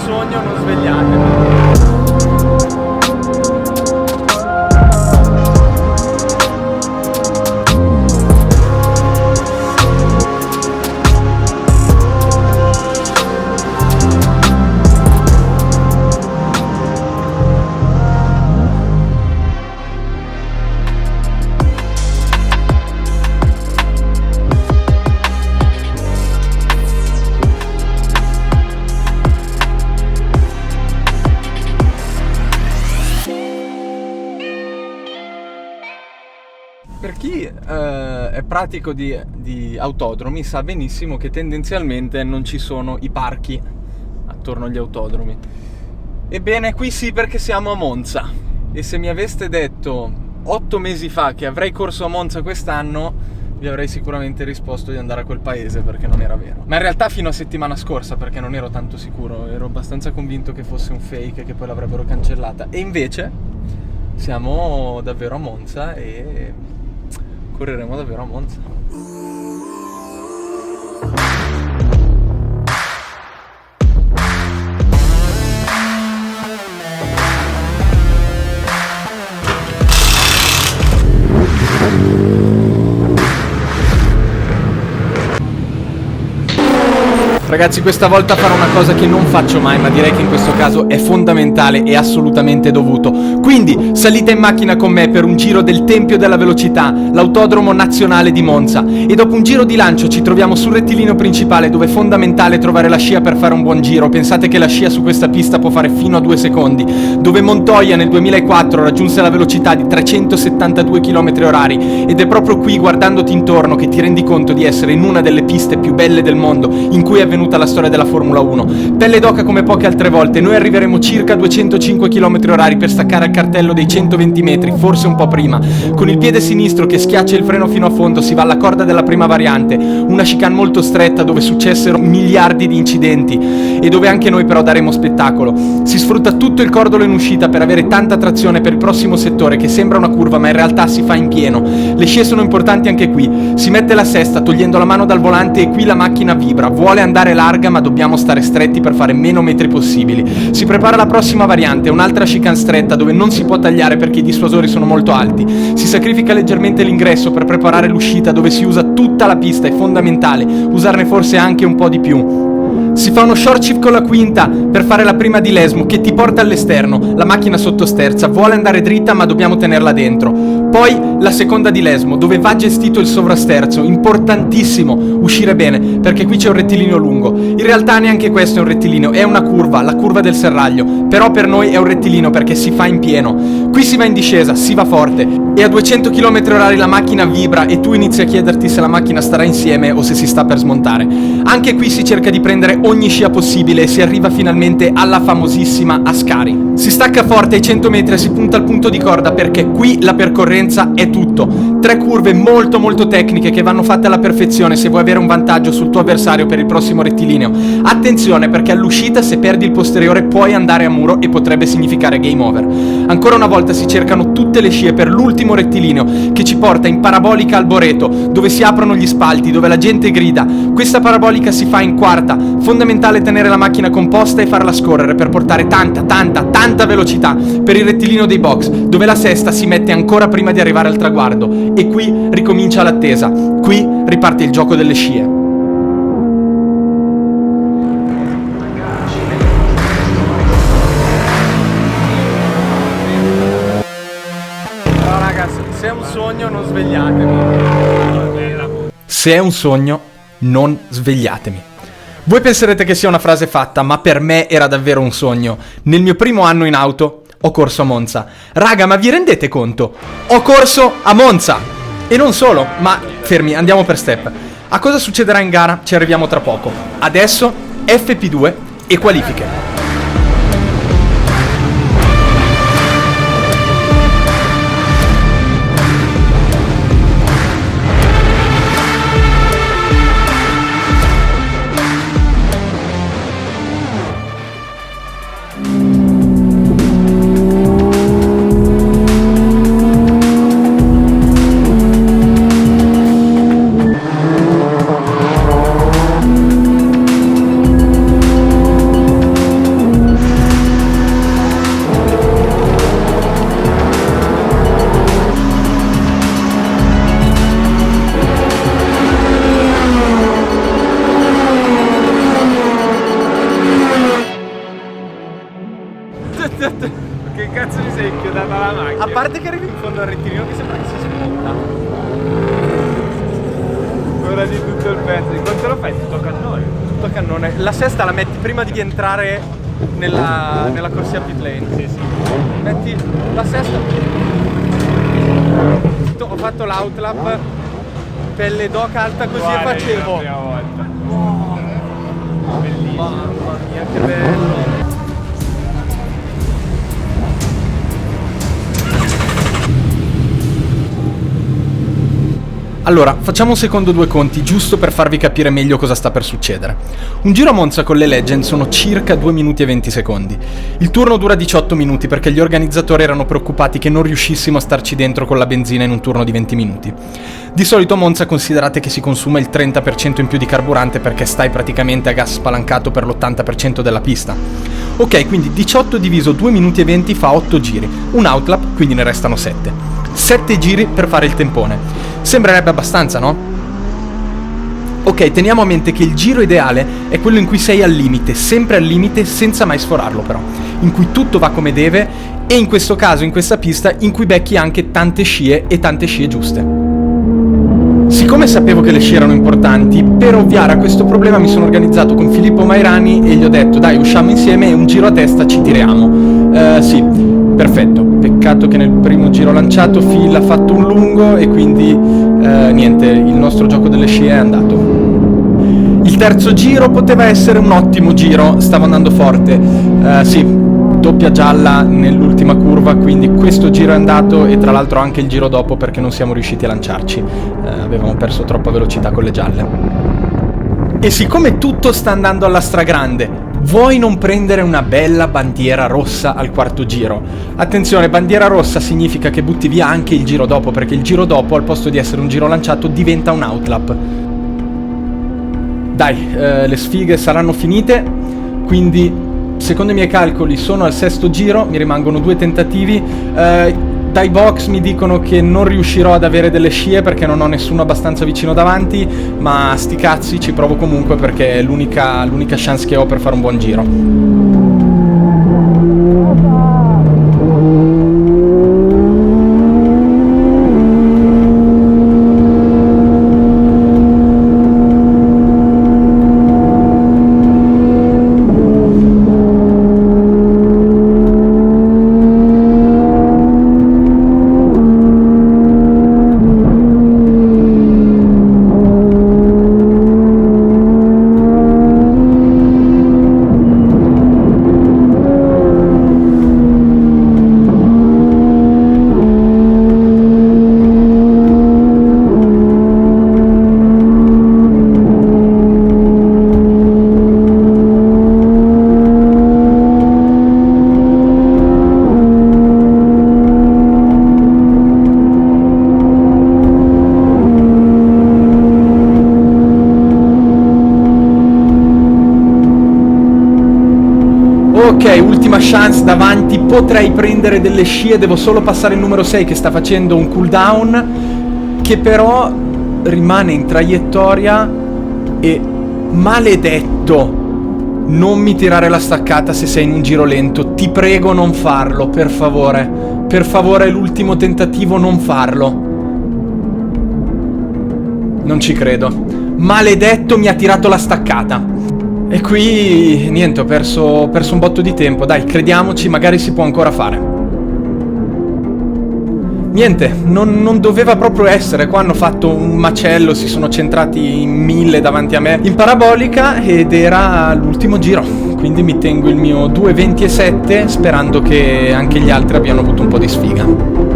sogno, non svegliatevi. Per chi è pratico di autodromi sa benissimo che tendenzialmente non ci sono i parchi attorno agli autodromi. Ebbene, qui sì, perché siamo a Monza, e se mi aveste detto 8 mesi fa che avrei corso a Monza quest'anno, vi avrei sicuramente risposto di andare a quel paese, perché non era vero. Ma in realtà fino a settimana scorsa, perché non ero tanto sicuro, ero abbastanza convinto che fosse un fake e che poi l'avrebbero cancellata. E invece siamo davvero a Monza e correremo davvero a Monza. Ragazzi, questa volta farò una cosa che non faccio mai, ma direi che in questo caso è fondamentale e assolutamente dovuto. Quindi salite in macchina con me per un giro del Tempio della Velocità, l'autodromo nazionale di Monza, e dopo un giro di lancio ci troviamo sul rettilineo principale, dove è fondamentale trovare la scia per fare un buon giro. Pensate che la scia su questa pista può fare fino a 2 secondi, dove Montoya nel 2004 raggiunse la velocità di 372 km/h, ed è proprio qui, guardandoti intorno, che ti rendi conto di essere in una delle piste più belle del mondo in cui è avvenuta la storia della Formula 1. Pelle d'oca come poche altre volte. Noi arriveremo circa a 205 km/h per staccare al cartello dei 120 metri, forse un po' prima. Con il piede sinistro che schiaccia il freno fino a fondo si va alla corda della prima variante, una chicane molto stretta dove successero miliardi di incidenti e dove anche noi però daremo spettacolo. Si sfrutta tutto il cordolo in uscita per avere tanta trazione per il prossimo settore, che sembra una curva ma in realtà si fa in pieno. Le scie sono importanti anche qui. Si mette la sesta togliendo la mano dal volante e qui la macchina vibra. Vuole andare larga ma dobbiamo stare stretti per fare meno metri possibili. Si prepara la prossima variante, un'altra chicane stretta dove non si può tagliare perché i dissuasori sono molto alti. Si sacrifica leggermente l'ingresso per preparare l'uscita, dove si usa tutta la pista. È fondamentale usarne forse anche un po' di più. Si fa uno short shift con la quinta per fare la prima di Lesmo che ti porta all'esterno. La macchina sottosterza vuole andare dritta ma dobbiamo tenerla dentro. Poi la seconda di Lesmo dove va gestito il sovrasterzo. Importantissimo uscire bene perché qui c'è un rettilineo lungo. In realtà neanche questo è un rettilineo, è una curva, la curva del serraglio. Però per noi è un rettilineo perché si fa in pieno. Qui si va in discesa, si va forte e a 200 km/h la macchina vibra e tu inizi a chiederti se la macchina starà insieme o se si sta per smontare. Anche qui si cerca di prendere ogni scia possibile e si arriva finalmente alla famosissima Ascari. Si stacca forte ai 100 metri e si punta al punto di corda perché qui la percorrenza è tutto. 3 curve molto tecniche che vanno fatte alla perfezione se vuoi avere un vantaggio sul tuo avversario per il prossimo rettilineo. Attenzione perché all'uscita se perdi il posteriore puoi andare a muro e potrebbe significare game over. Ancora una volta si cercano tutte le scie per l'ultimo rettilineo che ci porta in parabolica al Boreto, dove si aprono gli spalti, dove la gente grida. Questa parabolica si fa in quarta. Fondamentale tenere la macchina composta e farla scorrere per portare tanta velocità per il rettilineo dei box, dove la sesta si mette ancora prima di arrivare al traguardo. E qui ricomincia l'attesa. Qui riparte il gioco delle scie. No ragazzi, se è un sogno non svegliatemi. Se è un sogno non svegliatemi. Voi penserete che sia una frase fatta, ma per me era davvero un sogno. Nel mio primo anno in auto ho corso a Monza. Raga, ma vi rendete conto? Ho corso a Monza! E non solo, ma fermi, andiamo per step. A cosa succederà in gara? Ci arriviamo tra poco. Adesso FP2 e qualifiche. Che cazzo mi sei inchiodata la macchina? A parte che arrivi in fondo al rettilineo che sembra che si spunta. Ora di tutto il pezzo. In quanto lo fai? Tutto cannone. Tutto cannone. La sesta la metti prima di entrare nella corsia pit lane. Sì, sì. Metti la sesta. Ho fatto l'outlap pelle doc alta così e facevo. La prima volta. Wow. Bellissimo. Mamma mia che bello. Allora, facciamo un secondo due conti, giusto per farvi capire meglio cosa sta per succedere. Un giro a Monza con le Legend sono circa 2 minuti e 20 secondi. Il turno dura 18 minuti perché gli organizzatori erano preoccupati che non riuscissimo a starci dentro con la benzina in un turno di 20 minuti. Di solito a Monza considerate che si consuma il 30% in più di carburante perché stai praticamente a gas spalancato per l'80% della pista. Ok, quindi 18 diviso 2 minuti e 20 fa 8 giri, un outlap, quindi ne restano 7. 7 giri per fare il tempone. Sembrerebbe abbastanza, no? Ok, teniamo a mente che il giro ideale è quello in cui sei al limite, sempre al limite, senza mai sforarlo però, in cui tutto va come deve e in questo caso, in questa pista, in cui becchi anche tante scie e tante scie giuste. Siccome sapevo che le scie erano importanti, per ovviare a questo problema mi sono organizzato con Filippo Mairani e gli ho detto dai, usciamo insieme e un giro a testa ci tiriamo. Sì, perfetto. Peccato che nel primo giro lanciato Phil ha fatto un lungo e quindi niente, il nostro gioco delle scie è andato. Il terzo giro poteva essere un ottimo giro, stavo andando forte. Sì, doppia gialla nell'ultima curva, quindi questo giro è andato e tra l'altro anche il giro dopo perché non siamo riusciti a lanciarci. Avevamo perso troppa velocità con le gialle. E siccome tutto sta andando alla stragrande, vuoi non prendere una bella bandiera rossa al quarto giro? Attenzione, bandiera rossa significa che butti via anche il giro dopo, perché il giro dopo, al posto di essere un giro lanciato, diventa un outlap. Dai, le sfighe saranno finite, quindi secondo i miei calcoli sono al sesto giro, mi rimangono 2 tentativi. Dai box mi dicono che non riuscirò ad avere delle scie perché non ho nessuno abbastanza vicino davanti, ma sti cazzi, ci provo comunque perché è l'unica chance che ho per fare un buon giro. Ok, ultima chance davanti, potrei prendere delle scie, devo solo passare il numero 6 che sta facendo un cooldown, che però rimane in traiettoria e maledetto, non mi tirare la staccata se sei in un giro lento, ti prego non farlo, per favore è l'ultimo tentativo, non farlo. Non ci credo, maledetto mi ha tirato la staccata. E qui, niente, ho perso un botto di tempo. Dai, crediamoci, magari si può ancora fare. Niente, non doveva proprio essere. Qua hanno fatto un macello, si sono centrati in 1000 davanti a me in parabolica ed era l'ultimo giro. Quindi mi tengo il mio 2.27 sperando che anche gli altri abbiano avuto un po' di sfiga.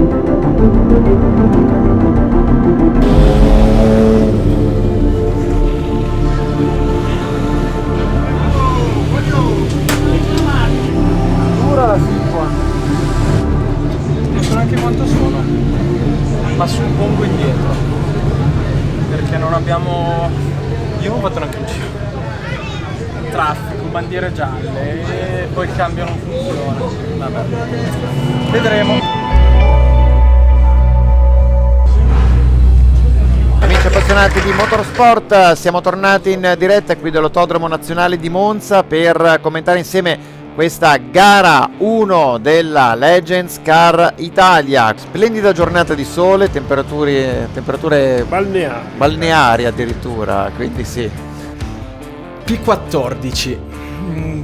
Non so neanche quanto sono, ma suppongo indietro, perché non abbiamo... Io non ho fatto neanche un giro. Traffico, bandiere gialle e poi il cambio non funziona. Vabbè, vedremo. Amici appassionati di motorsport, siamo tornati in diretta qui dall'Autodromo Nazionale di Monza per commentare insieme questa gara 1 della Legends Car Italia. Splendida giornata di sole, temperature balneari addirittura, quindi sì. P14.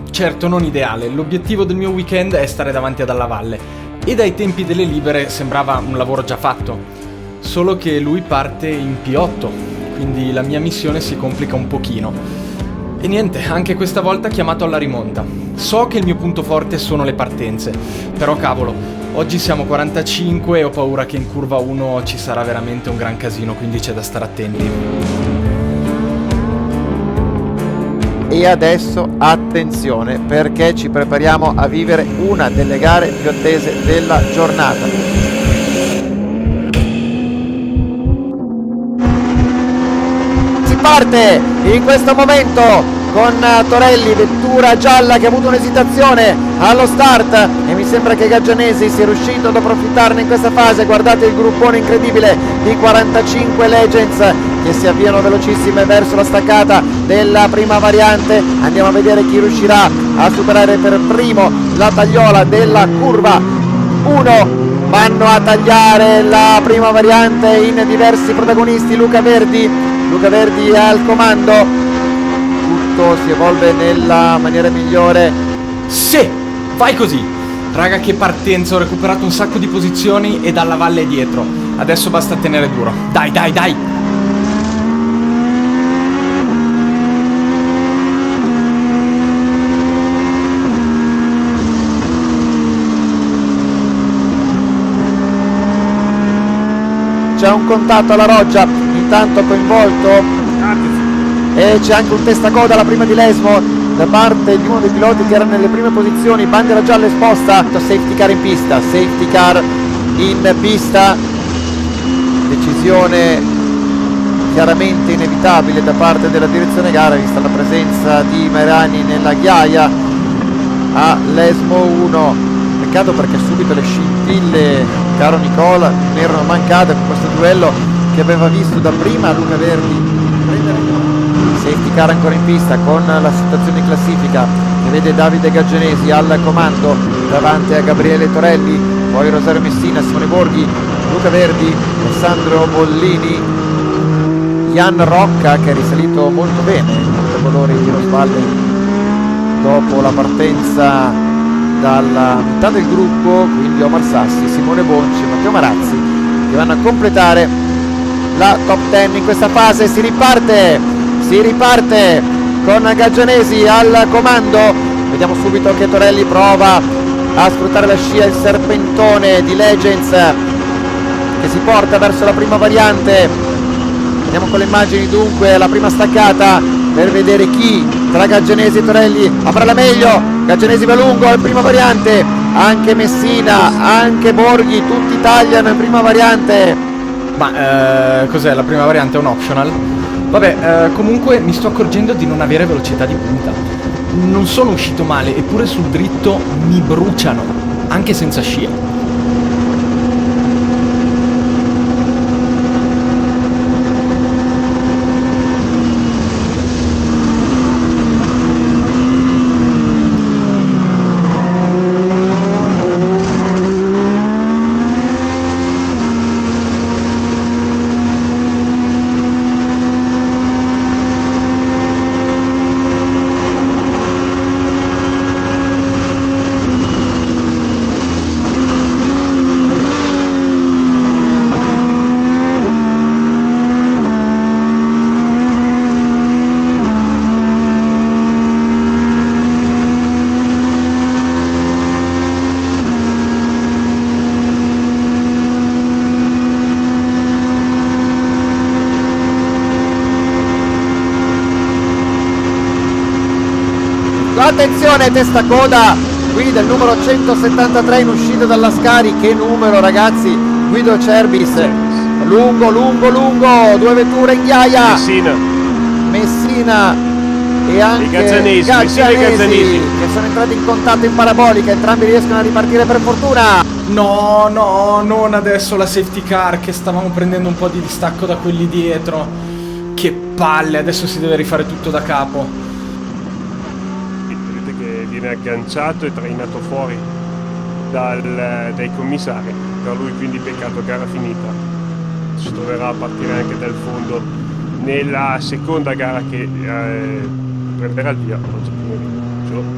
Certo non ideale, l'obiettivo del mio weekend è stare davanti ad Alla Valle e dai tempi delle libere sembrava un lavoro già fatto, solo che lui parte in P8, quindi la mia missione si complica un pochino. E niente, anche questa volta chiamato alla rimonta. So che il mio punto forte sono le partenze, però cavolo, oggi siamo 45 e ho paura che in curva 1 ci sarà veramente un gran casino, quindi c'è da stare attenti. E adesso attenzione, perché ci prepariamo a vivere una delle gare più attese della giornata. Parte in questo momento con Torelli, vettura gialla che ha avuto un'esitazione allo start e mi sembra che Gaggianesi sia riuscito ad approfittarne in questa fase. Guardate il gruppone incredibile di 45 Legends che si avviano velocissime verso la staccata della prima variante. Andiamo a vedere chi riuscirà a superare per primo la tagliola della curva 1. Vanno a tagliare la prima variante in diversi protagonisti. Luca Verdi è al comando, tutto si evolve nella maniera migliore. Sì, vai così! Raga, che partenza, ho recuperato un sacco di posizioni e dalla valle dietro. Adesso basta tenere duro. Dai! C'è un contatto alla roggia, intanto coinvolto, e c'è anche un testacoda alla prima di Lesmo da parte di uno dei piloti che era nelle prime posizioni. Bandiera gialla esposta, safety car in pista, decisione chiaramente inevitabile da parte della direzione gara vista la presenza di Mairani nella ghiaia a Lesmo 1. Peccato perché subito le scintille, caro Nicola, ne erano mancate con questo duello che aveva visto da prima Luca Verdi prendere safety car ancora in pista con la situazione in classifica che vede Davide Gaggenesi al comando davanti a Gabriele Torelli, poi Rosario Messina, Simone Borghi, Luca Verdi, Alessandro Bollini, Jan Rocca che è risalito molto bene in colori di Rosvalle dopo la partenza dalla metà del gruppo, quindi Omar Sassi, Simone Bonci, Matteo Marazzi che vanno a completare la top 10 in questa fase. Si riparte con Gaggianesi al comando. Vediamo subito che Torelli prova a sfruttare la scia, il serpentone di Legends che si porta verso la prima variante. Andiamo con le immagini dunque alla prima staccata per vedere chi tra Gaggianesi e Torelli avrà la meglio. Gaggianesi va lungo al prima variante, anche Messina, anche Borghi, tutti tagliano in prima variante. Ma cos'è la prima variante? È un optional? Vabbè, comunque mi sto accorgendo di non avere velocità di punta. Non sono uscito male, eppure sul dritto mi bruciano, anche senza scia. Attenzione, testacoda qui del numero 173 in uscita dalla Scari. Che numero, ragazzi? Guido Cerbis, lungo, due vetture in ghiaia, Messina e anche Gaggianesi che sono entrati in contatto in parabolica. Entrambi riescono a ripartire per fortuna. No, non adesso la safety car, che stavamo prendendo un po' di distacco da quelli dietro. Che palle, adesso si deve rifare tutto da capo. Vedete che viene agganciato e trainato fuori dai commissari. Per lui quindi peccato, gara finita, si troverà a partire anche dal fondo nella seconda gara che prenderà il via oggi pomeriggio.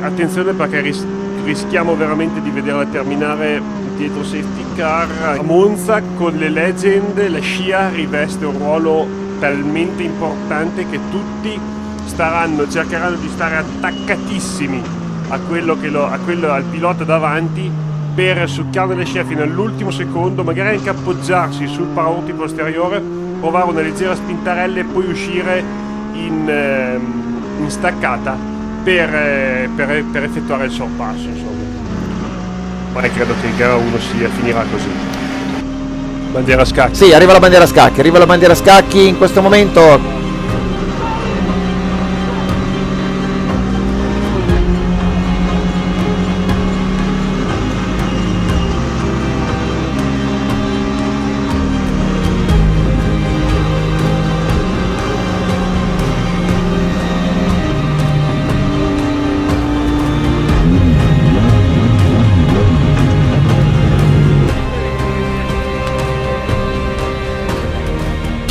Attenzione perché rischiamo veramente di vederla terminare dietro safety car. A Monza con le Legend la scia riveste un ruolo talmente importante che tutti cercheranno di stare attaccatissimi al pilota davanti per succhiare le scia fino all'ultimo secondo, magari anche appoggiarsi sul paraurti posteriore, provare una leggera spintarella e poi uscire in staccata per effettuare il sorpasso, insomma. Ma credo che gara 1 finirà così. Bandiera scacchi. Sì, arriva la bandiera scacchi in questo momento.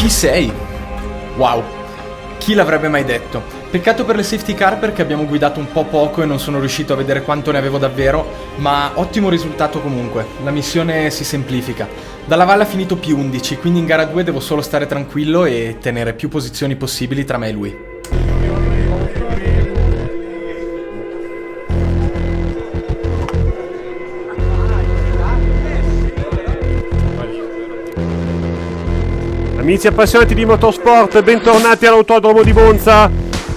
P6. Wow, chi l'avrebbe mai detto? Peccato per le safety car perché abbiamo guidato un po' poco e non sono riuscito a vedere quanto ne avevo davvero, ma ottimo risultato comunque, la missione si semplifica. Dalla Valle ha finito P11, quindi in gara 2 devo solo stare tranquillo e tenere più posizioni possibili tra me e lui. Amici appassionati di motorsport, bentornati all'Autodromo di Monza.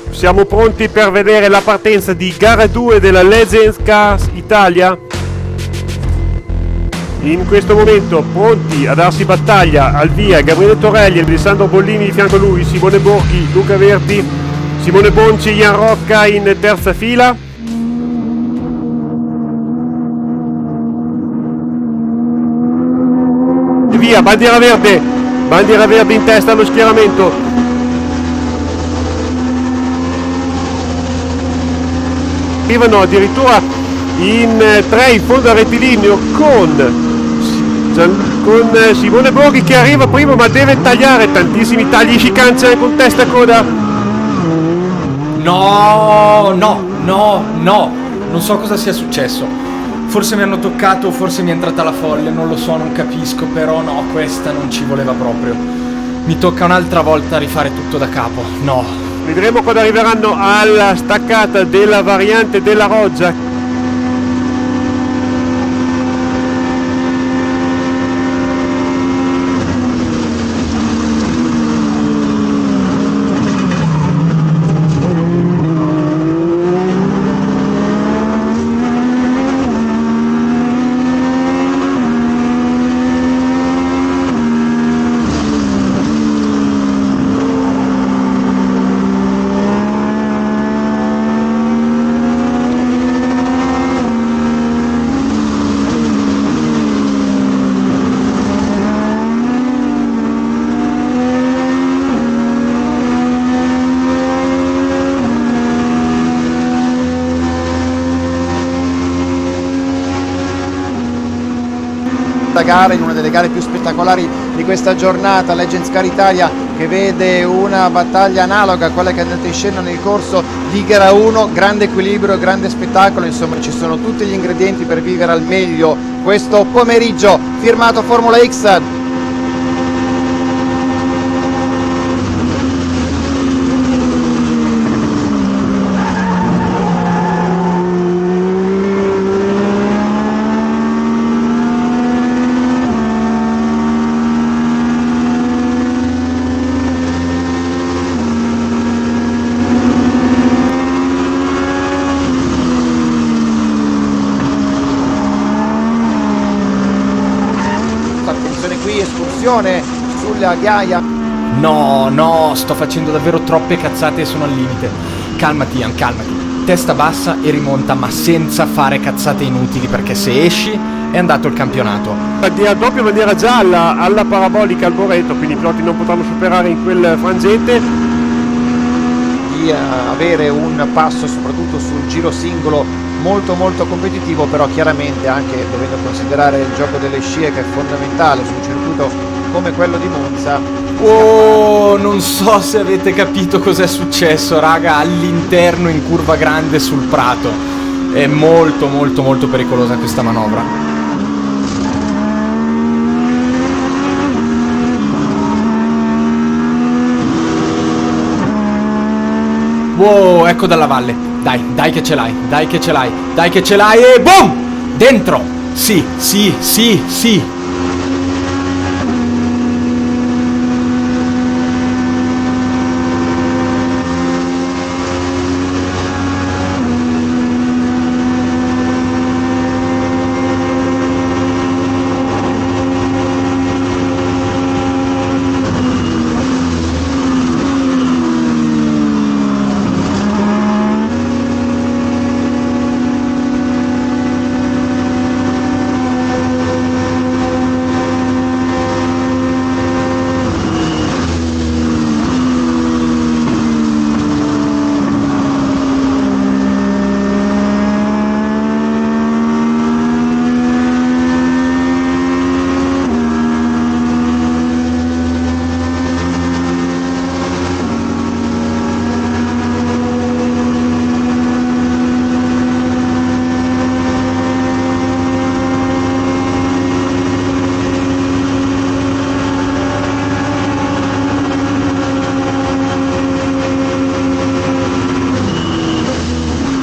Siamo pronti per vedere la partenza di gara 2 della Legends Cars Italia. In questo momento pronti a darsi battaglia al via Gabriele Torelli, Alessandro Bollini di fianco a lui, Simone Borghi, Luca Verti, Simone Bonci, Ian Rocca in terza fila. E via, bandiera verde in testa allo schieramento. Arrivano addirittura in 3 in fondo al rettilineo con Simone Borghi che arriva primo ma deve tagliare tantissimi tagli chicane con testa e coda. No, non so cosa sia successo. Forse mi hanno toccato, forse mi è entrata la folle, non lo so, non capisco, però no, questa non ci voleva proprio. Mi tocca un'altra volta rifare tutto da capo, no. Vedremo quando arriveranno alla staccata della variante della Roggia. Gara in una delle gare più spettacolari di questa giornata, Legends Car Italia, che vede una battaglia analoga a quella che è andata in scena nel corso di gara 1, grande equilibrio, grande spettacolo, insomma ci sono tutti gli ingredienti per vivere al meglio questo pomeriggio firmato Formula X. Espulsione sulla ghiaia. No, sto facendo davvero troppe cazzate e sono al limite. Calmati Ian, calmati. Testa bassa e rimonta, ma senza fare cazzate inutili, perché se esci è andato il campionato. doppia bandiera gialla alla parabolica Alboreto, quindi i piloti non potranno superare in quel frangente. Di avere un passo soprattutto sul giro singolo molto competitivo, però chiaramente anche dovendo considerare il gioco delle scie, che è fondamentale su un circuito come quello di Monza. Oh, non so se avete capito cos'è successo, raga, all'interno in curva grande sul prato. È molto pericolosa questa manovra. Wow, ecco dalla valle. Dai che ce l'hai, dai che ce l'hai, dai che ce l'hai e boom! Dentro! Sì.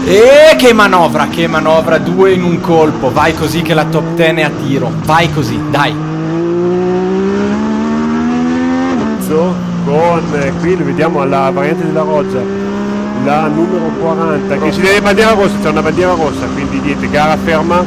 E che manovra, 2 in un colpo. Vai così che la top 10 è a tiro. Vai così, dai. Con qui lo vediamo alla variante della Roggia, la numero 40, che si vede bandiera rossa, c'è una bandiera rossa, quindi niente, gara ferma.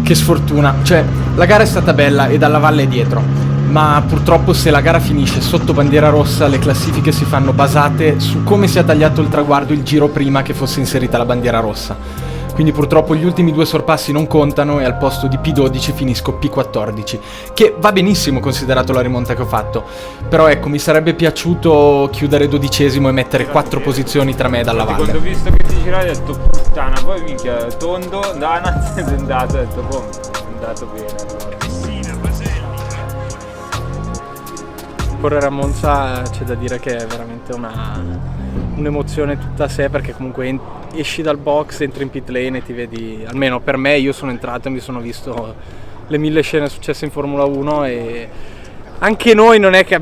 Che sfortuna. Cioè, la gara è stata bella e dalla valle è dietro, ma purtroppo se la gara finisce sotto bandiera rossa le classifiche si fanno basate su come si è tagliato il traguardo il giro prima che fosse inserita la bandiera rossa. Quindi purtroppo gli ultimi 2 sorpassi non contano e al posto di P12 finisco P14, che va benissimo considerato la rimonta che ho fatto, però ecco, mi sarebbe piaciuto chiudere 12° e mettere 4 posizioni tra me e dalla valle. Quando ho visto che ti giravi ho detto puttana, poi minchia, tondo, Danaz è andato, ho detto boh, è andato bene allora. Correre a Monza c'è da dire che è veramente un'emozione tutta a sé, perché comunque esci dal box, entri in pit lane e ti vedi, almeno per me, io sono entrato e mi sono visto le 1000 scene successe in Formula 1 e anche noi non è che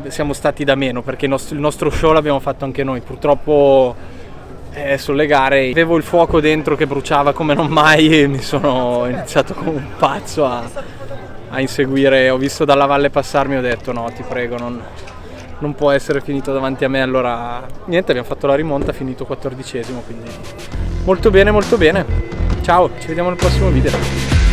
siamo stati da meno, perché il nostro show l'abbiamo fatto anche noi. Purtroppo sulle gare avevo il fuoco dentro che bruciava come non mai e mi sono iniziato come un pazzo a inseguire. Ho visto dalla valle passarmi e ho detto no, ti prego, non può essere finito davanti a me. Allora niente, abbiamo fatto la rimonta, finito 14°, quindi molto bene. Ciao, ci vediamo nel prossimo video.